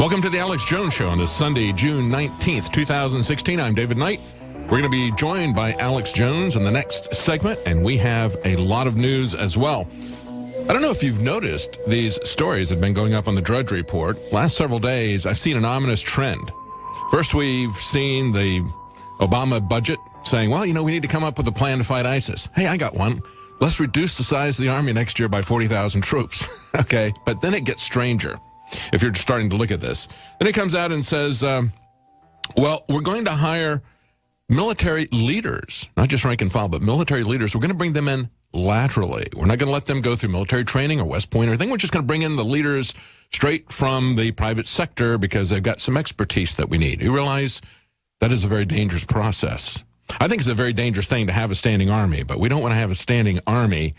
Welcome to the Alex Jones Show on this Sunday, June 19th, 2016. I'm David Knight. We're going to be joined by Alex Jones in the next segment, and we have a lot of news as well. I don't know if you've noticed, these stories have been going up on the Drudge Report. Last several days, I've seen an ominous trend. First, we've seen the Obama budget saying, well, we need to come up with a plan to fight ISIS. Hey, I got one. Let's reduce the size of the army next year by 40,000 troops. Okay, but then it gets stranger. If you're starting to look at this, then it comes out and says, well, we're going to hire military leaders, not just rank and file, but military leaders. We're going to bring them in laterally. We're not going to let them go through military training or West Point or anything. We're just going to bring in the leaders straight from the private sector because they've got some expertise that we need. You realize that is a very dangerous process. I think it's a very dangerous thing to have a standing army, but we don't want to have a standing army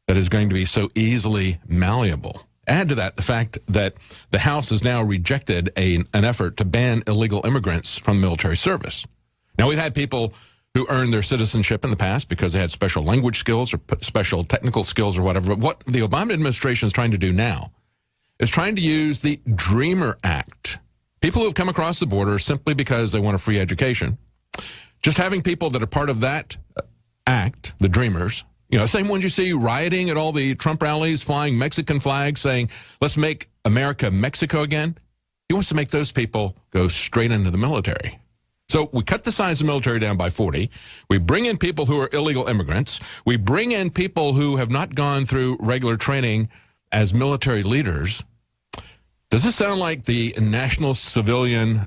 that is going to be so easily malleable. Add to that the fact that the House has now rejected an effort to ban illegal immigrants from military service. Now, we've had people who earned their citizenship in the past because they had special language skills or special technical skills or whatever. But what the Obama administration is trying to do now is trying to use the DREAMer Act. People who have come across the border simply because they want a free education. Just having people that are part of that act, the Dreamers, same ones you see rioting at all the Trump rallies, flying Mexican flags, saying, let's make America Mexico again. He wants to make those people go straight into the military. So we cut the size of the military down by 40. We bring in people who are illegal immigrants. We bring in people who have not gone through regular training as military leaders. Does this sound like the National Civilian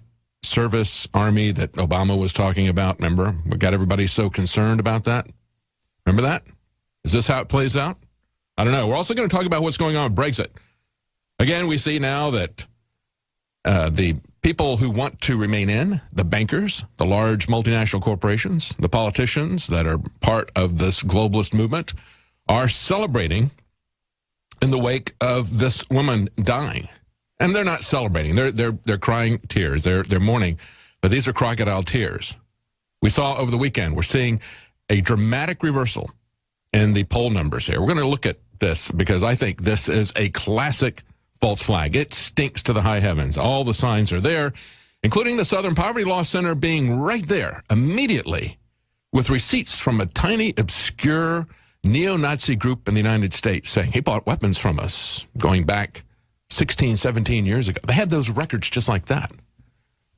Service Army that Obama was talking about? Remember? We got everybody so concerned about that. Remember that? Is this how it plays out? I don't know. We're also going to talk about what's going on with Brexit. Again, we see now that the people who want to remain in, the bankers, the large multinational corporations, the politicians that are part of this globalist movement are celebrating in the wake of this woman dying. And they're not celebrating. They're crying tears. They're mourning. But these are crocodile tears. We saw over the weekend, we're seeing a dramatic reversal in the poll numbers here. We're going to look at this because I think this is a classic false flag. It stinks to the high heavens. All the signs are there, including the Southern Poverty Law Center being right there immediately with receipts from a tiny, obscure neo-Nazi group in the United States saying he bought weapons from us going back 16, 17 years ago. They had those records just like that.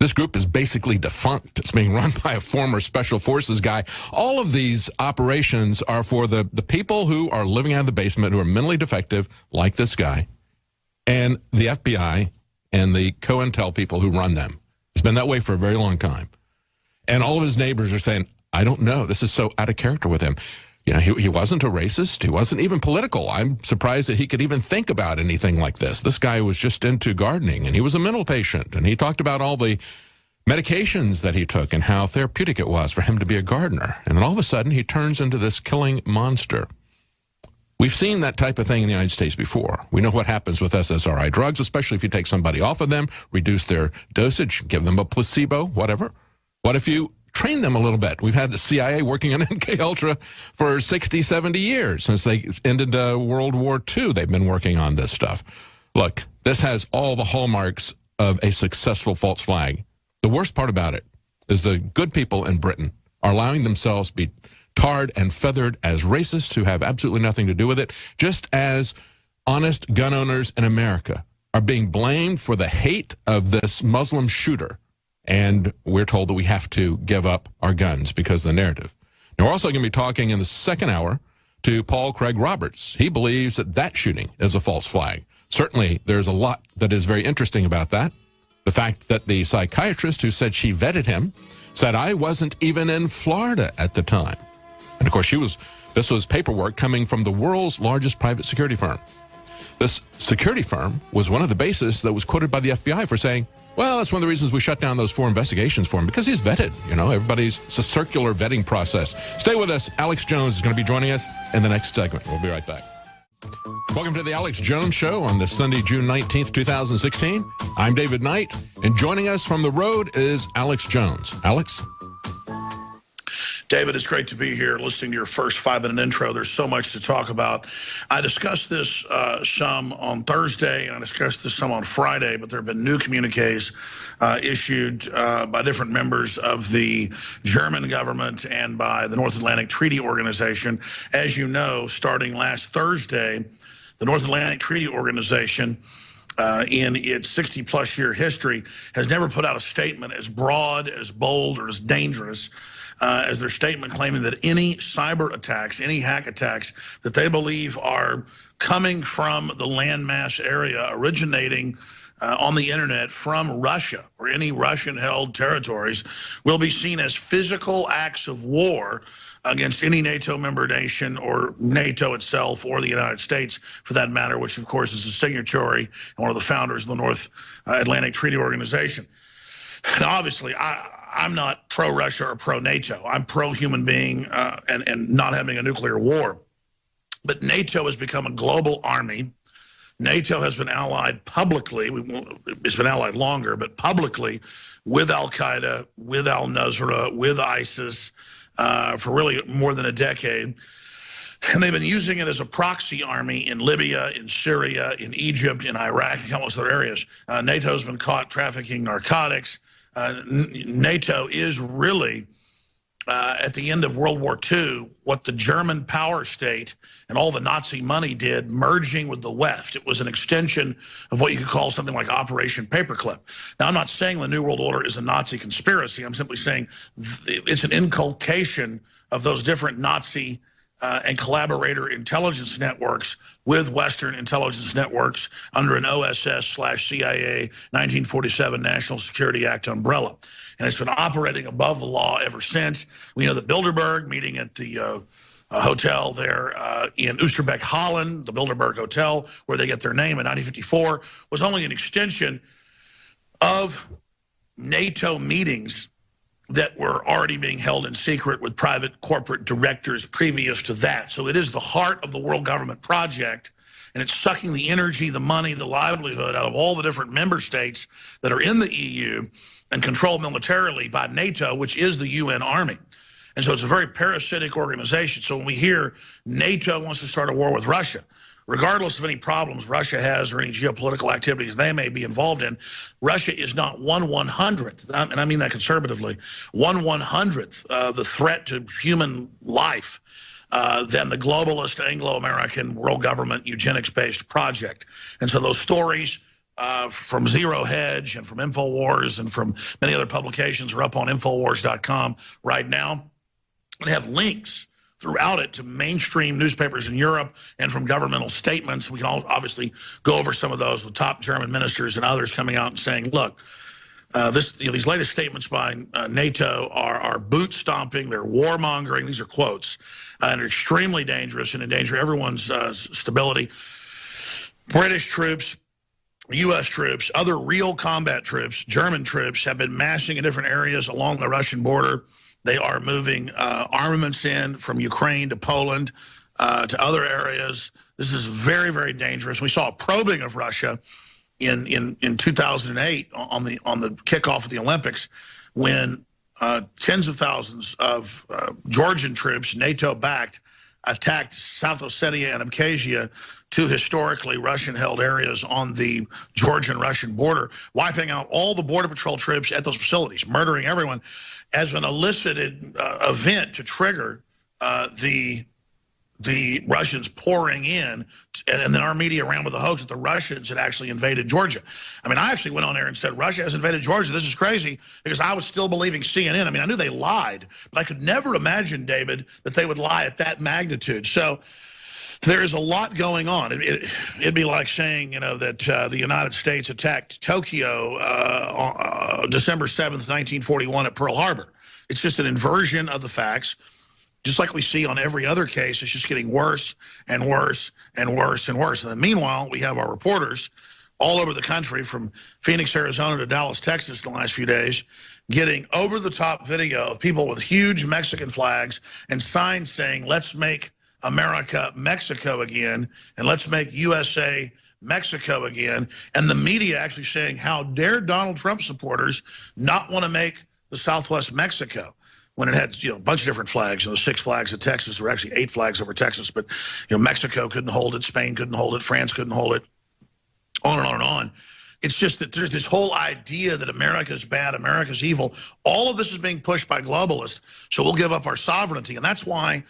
This group is basically defunct. It's being run by a former Special Forces guy. All of these operations are for the people who are living out of the basement, who are mentally defective, like this guy, and the FBI and the COINTEL people who run them. It's been that way for a very long time. And all of his neighbors are saying, I don't know. This is so out of character with him. He wasn't a racist. He wasn't even political. I'm surprised that he could even think about anything like this. This guy was just into gardening, and he was a mental patient. And he talked about all the medications that he took and how therapeutic it was for him to be a gardener. And then all of a sudden, he turns into this killing monster. We've seen that type of thing in the United States before. We know what happens with SSRI drugs, especially if you take somebody off of them, reduce their dosage, give them a placebo, whatever. What if you train them a little bit? We've had the CIA working on MK-Ultra for 60, 70 years. Since they ended World War II, they've been working on this stuff. Look, this has all the hallmarks of a successful false flag. The worst part about it is the good people in Britain are allowing themselves to be tarred and feathered as racists who have absolutely nothing to do with it, just as honest gun owners in America are being blamed for the hate of this Muslim shooter. And we're told that we have to give up our guns because of the narrative. Now, we're also going to be talking in the second hour to Paul Craig Roberts. He believes that that shooting is a false flag. Certainly, there's a lot that is very interesting about that. The fact that the psychiatrist who said she vetted him said, I wasn't even in Florida at the time. And, of course, this was paperwork coming from the world's largest private security firm. This security firm was one of the bases that was quoted by the FBI for saying, well, that's one of the reasons we shut down those 4 investigations for him, because he's vetted. It's a circular vetting process. Stay with us. Alex Jones is going to be joining us in the next segment. We'll be right back. Welcome to the Alex Jones Show on this Sunday, June 19th, 2016. I'm David Knight, and joining us from the road is Alex Jones. Alex? David, it's great to be here listening to your first 5-minute intro. There's so much to talk about. I discussed this some on Thursday, and I discussed this some on Friday, but there have been new communiques issued by different members of the German government and by the North Atlantic Treaty Organization. As you know, starting last Thursday, the North Atlantic Treaty Organization, in its 60-plus year history, has never put out a statement as broad, as bold, or as dangerous as their statement claiming that any cyber attacks, any hack attacks that they believe are coming from the landmass area originating on the internet from Russia or any Russian-held territories will be seen as physical acts of war against any NATO member nation or NATO itself or the United States, for that matter, which, of course, is a signatory and one of the founders of the North Atlantic Treaty Organization. And obviously, I'm not pro-Russia or pro-NATO. I'm pro-human being and not having a nuclear war. But NATO has become a global army. NATO has been allied publicly. It's been allied longer, but publicly with Al-Qaeda, with al-Nusra, with ISIS for really more than a decade. And they've been using it as a proxy army in Libya, in Syria, in Egypt, in Iraq, and countless other areas. NATO's been caught trafficking narcotics. NATO is really, at the end of World War II, what the German power state and all the Nazi money did, merging with the West. It was an extension of what you could call something like Operation Paperclip. Now, I'm not saying the New World Order is a Nazi conspiracy. I'm simply saying it's an inculcation of those different Nazi and collaborator intelligence networks with Western intelligence networks under an OSS/CIA 1947 National Security Act umbrella. And it's been operating above the law ever since. We know that Bilderberg, meeting at the hotel there in Oosterbeek, Holland, the Bilderberg Hotel, where they get their name in 1954, was only an extension of NATO meetings that were already being held in secret with private corporate directors previous to that. So it is the heart of the world government project, and it's sucking the energy, the money, the livelihood out of all the different member states that are in the EU and controlled militarily by NATO, which is the UN army. And so it's a very parasitic organization. So when we hear NATO wants to start a war with Russia, regardless of any problems Russia has or any geopolitical activities they may be involved in, Russia is not 1/100th, and I mean that conservatively, 1/100th the threat to human life than the globalist Anglo-American world government eugenics-based project. And so those stories from Zero Hedge and from InfoWars and from many other publications are up on Infowars.com right now. They have links throughout it to mainstream newspapers in Europe and from governmental statements. We can all obviously go over some of those with top German ministers and others coming out and saying, look, these latest statements by NATO are boot stomping, they're warmongering, these are quotes, and are extremely dangerous and endanger everyone's stability. British troops, U.S. troops, other real combat troops, German troops have been massing in different areas along the Russian border. They are moving armaments in from Ukraine to Poland to other areas. This is very, very dangerous. We saw a probing of Russia in 2008 on the kickoff of the Olympics when tens of thousands of Georgian troops, NATO-backed, attacked South Ossetia and Abkhazia, two historically Russian-held areas on the Georgian-Russian border, wiping out all the Border Patrol troops at those facilities, murdering everyone, as an elicited event to trigger the Russians pouring in, and then our media ran with the hoax that the Russians had actually invaded Georgia. I mean, I actually went on there and said, Russia has invaded Georgia. This is crazy, because I was still believing CNN. I mean, I knew they lied, but I could never imagine, David, that they would lie at that magnitude. So there is a lot going on. It'd be like saying, you know, that the United States attacked Tokyo on December 7th, 1941 at Pearl Harbor. It's just an inversion of the facts. Just like we see on every other case, it's just getting worse and worse and worse and worse. And then meanwhile, we have our reporters all over the country, from Phoenix, Arizona to Dallas, Texas in the last few days, getting over-the-top video of people with huge Mexican flags and signs saying, let's make America Mexico again, and let's make USA Mexico again. And the media actually saying, how dare Donald Trump supporters not want to make the Southwest Mexico? when it had, a bunch of different flags. 6 flags of Texas. There were actually 8 flags over Texas, but Mexico couldn't hold it, Spain couldn't hold it, France couldn't hold it, on and on and on. It's just that there's this whole idea that America's bad, America's evil. All of this is being pushed by globalists, so we'll give up our sovereignty. And that's why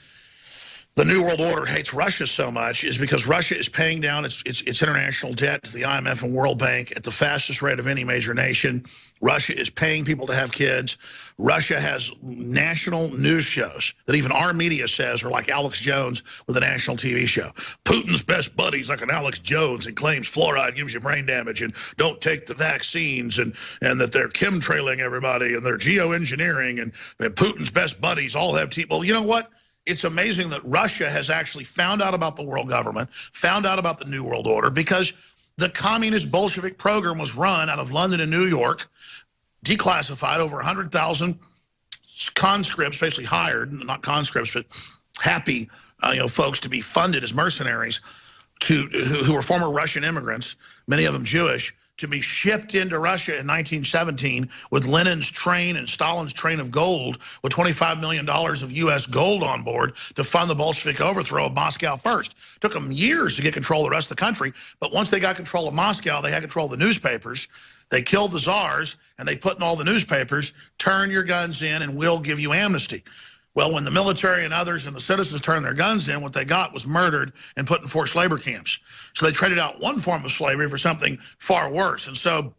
the New World Order hates Russia so much, is because Russia is paying down its international debt to the IMF and World Bank at the fastest rate of any major nation. Russia is paying people to have kids. Russia has national news shows that even our media says are like Alex Jones with a national TV show. Putin's best buddy's like an Alex Jones and claims fluoride gives you brain damage and don't take the vaccines and that they're chemtrailing everybody and they're geoengineering and Putin's best buddies all have Well, you know what? It's amazing that Russia has actually found out about the world government, found out about the New World Order, because the communist Bolshevik program was run out of London and New York, declassified, over 100,000 conscripts, basically hired, not conscripts, but happy folks to be funded as mercenaries who were former Russian immigrants, many of them Jewish, to be shipped into Russia in 1917 with Lenin's train and Stalin's train of gold with $25 million of U.S. gold on board to fund the Bolshevik overthrow of Moscow first. Took them years to get control of the rest of the country, but once they got control of Moscow, they had control of the newspapers. They killed the czars, and they put in all the newspapers, turn your guns in and we'll give you amnesty. Well, when the military and others and the citizens turned their guns in, what they got was murdered and put in forced labor camps. So they traded out one form of slavery for something far worse. And so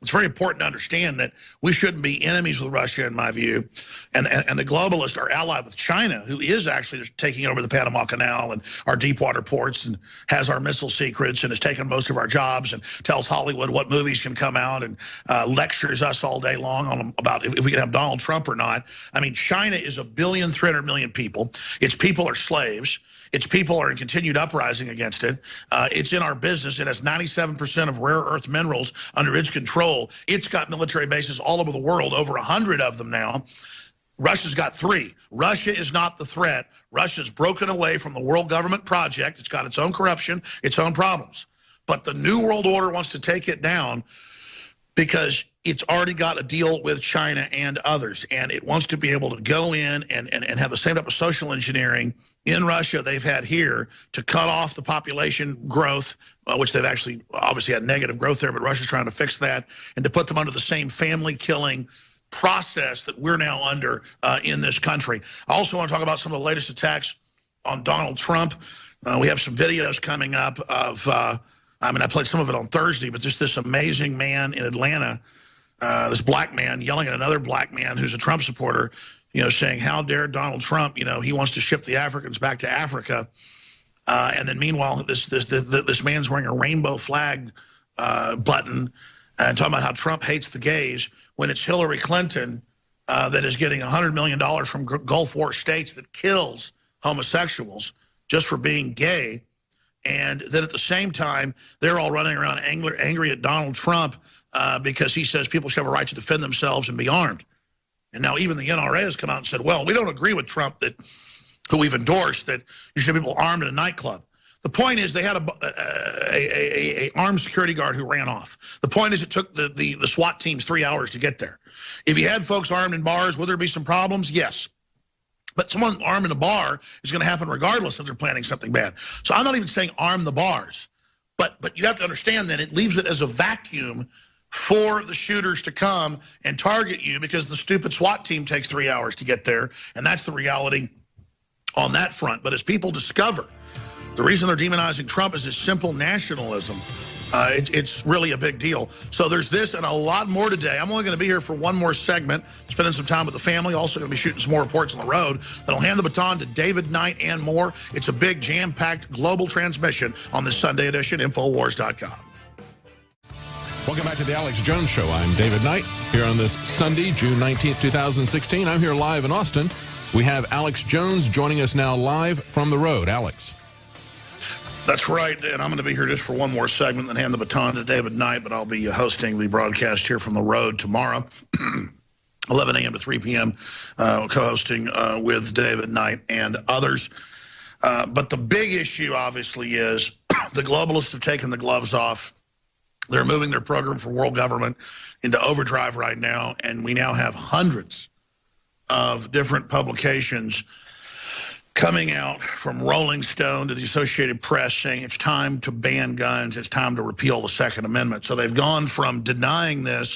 it's very important to understand that we shouldn't be enemies with Russia, in my view. And the globalists are allied with China, who is actually taking over the Panama Canal and our deep water ports and has our missile secrets and has taken most of our jobs and tells Hollywood what movies can come out and lectures us all day long about if we can have Donald Trump or not. I mean, China is 1,300,000,000 people. Its people are slaves. Its people are in continued uprising against it. It's in our business. It has 97% of rare earth minerals under its control. It's got military bases all over the world, over 100 of them now. Russia's got 3. Russia is not the threat. Russia's broken away from the world government project. It's got its own corruption, its own problems. But the New World Order wants to take it down because it's already got a deal with China and others, and it wants to be able to go in and have the same type of social engineering in Russia they've had here to cut off the population growth, which they've actually obviously had negative growth there, but Russia's trying to fix that, and to put them under the same family-killing process that we're now under in this country. I also want to talk about some of the latest attacks on Donald Trump. We have some videos coming up of, I played some of it on Thursday, but just this amazing man in Atlanta, this black man yelling at another black man who's a Trump supporter, saying, how dare Donald Trump, he wants to ship the Africans back to Africa. And then meanwhile, this man's wearing a rainbow flag button and talking about how Trump hates the gays when it's Hillary Clinton that is getting $100 million from Gulf War states that kills homosexuals just for being gay. And then at the same time, they're all running around angry at Donald Trump because he says people should have a right to defend themselves and be armed. And now even the NRA has come out and said, well, we don't agree with Trump, who we've endorsed, that you should have people armed in a nightclub. The point is they had a armed security guard who ran off. The point is it took the SWAT teams 3 hours to get there. If you had folks armed in bars, will there be some problems? Yes. But someone armed in a bar is going to happen regardless if they're planning something bad. So I'm not even saying arm the bars. But you have to understand that it leaves it as a vacuum for the shooters to come and target you because the stupid SWAT team takes 3 hours to get there. And that's the reality on that front. But as people discover, the reason they're demonizing Trump is his simple nationalism. It's really a big deal. So there's this and a lot more today. I'm only going to be here for one more segment, spending some time with the family. Also going to be shooting some more reports on the road. Then I'll hand the baton to David Knight and more. It's a big, jam-packed global transmission on this Sunday edition, Infowars.com. Welcome back to the Alex Jones Show. I'm David Knight here on this Sunday, June 19th, 2016. I'm here live in Austin. We have Alex Jones joining us now live from the road. Alex. That's right, and I'm going to be here just for one more segment and hand the baton to David Knight, but I'll be hosting the broadcast here from the road tomorrow, 11 a.m. to 3 p.m., co-hosting with David Knight and others. But the big issue, obviously, is the globalists have taken the gloves off. They're moving their program for world government into overdrive right now, and we now have hundreds of different publications coming out, from Rolling Stone to the Associated Press, saying it's time to ban guns, it's time to repeal the Second Amendment. So they've gone from denying this